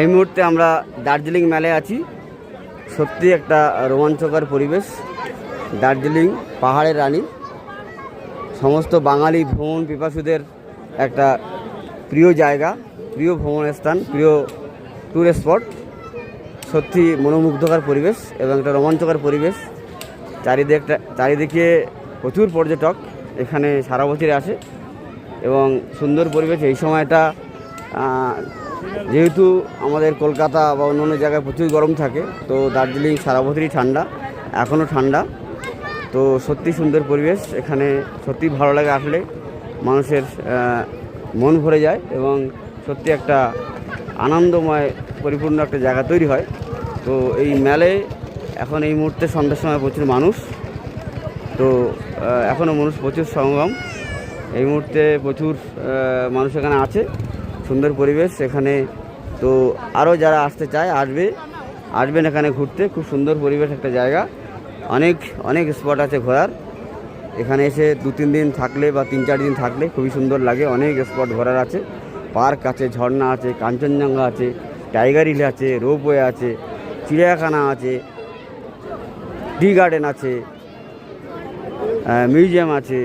এই মুহূর্তে আমরা দার্জিলিং মেলায় আছি। সত্যি একটা রোমাঞ্চকর পরিবেশ। দার্জিলিং পাহাড়ের রানী, সমস্ত বাঙালি ভ্রমণ পিপাসুদের একটা প্রিয় জায়গা, প্রিয় ভ্রমণের স্থান, প্রিয় ট্যুরিস্ট স্পট। সত্যি মনোমুগ্ধকর পরিবেশ এবং একটা রোমাঞ্চকর পরিবেশ। চারিদিকে প্রচুর পর্যটক এখানে সারা বছরই আসে এবং সুন্দর পরিবেশ। এই সময়টা যেহেতু আমাদের কলকাতা বা অন্য জায়গায় প্রচুর গরম থাকে, তো দার্জিলিং সারা বছরই ঠান্ডা, এখনও ঠান্ডা। তো সত্যি সুন্দর পরিবেশ, এখানে সত্যি ভালো লাগে আসলে, মানুষের মন ভরে যায় এবং সত্যি একটা আনন্দময় পরিপূর্ণ একটা জায়গা তৈরি হয়। তো এই মেলায় এখন এই মুহূর্তে সন্ধ্যার সময় প্রচুর মানুষ, তো এখনও মানুষ প্রচুর সমাগম। এই মুহূর্তে প্রচুর মানুষ এখানে আছে, সুন্দর পরিবেশ এখানে। তো আরও যারা আসতে চায় আসবেন এখানে ঘুরতে। খুব সুন্দর পরিবেশ একটা জায়গা, অনেক স্পট আছে ঘোরার। এখানে এসে 2-3 দিন থাকলে বা 3-4 দিন থাকলে খুবই সুন্দর লাগে। অনেক স্পট ঘোরার আছে, পার্ক আছে, ঝর্ণা আছে, কাঞ্চনজঙ্ঘা আছে, টাইগার হিল আছে, রোপওয়ে আছে, চিড়িয়াখানা আছে, টি গার্ডেন আছে, মিউজিয়াম আছে,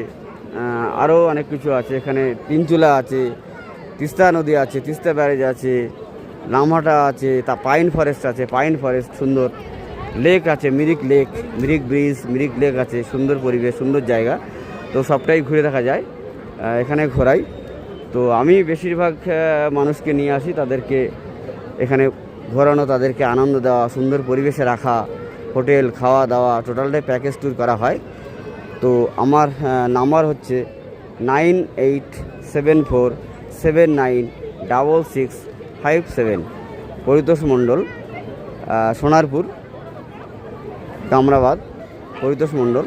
আরও অনেক কিছু আছে। এখানে তিনচুলা আছে, তিস্তা নদী আছে, তিস্তা ব্যারেজ আছে, লামহাটা আছে, তা পাইন ফরেস্ট আছে, পাইন ফরেস্ট সুন্দর, লেক আছে, মিরিক ব্রিজ, মিরিক লেক আছে। সুন্দর পরিবেশ, সুন্দর জায়গা। তো সবটাই ঘুরে দেখা যায়, এখানে ঘোরাই। তো আমি বেশিরভাগ মানুষকে নিয়ে আসি, তাদেরকে এখানে ঘোরানো, তাদেরকে আনন্দ দেওয়া, সুন্দর পরিবেশে রাখা, হোটেল, খাওয়া দাওয়া টোটালটাই প্যাকেজ ট্যুর করা হয়। তো আমার নাম্বার হচ্ছে 9874796657। পরিতোষ মণ্ডল, সোনারপুর, কামরাবাদ, পরিতোষ মণ্ডল।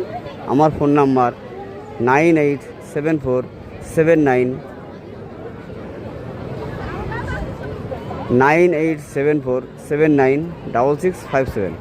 আমার ফোন নাম্বার 9874796657।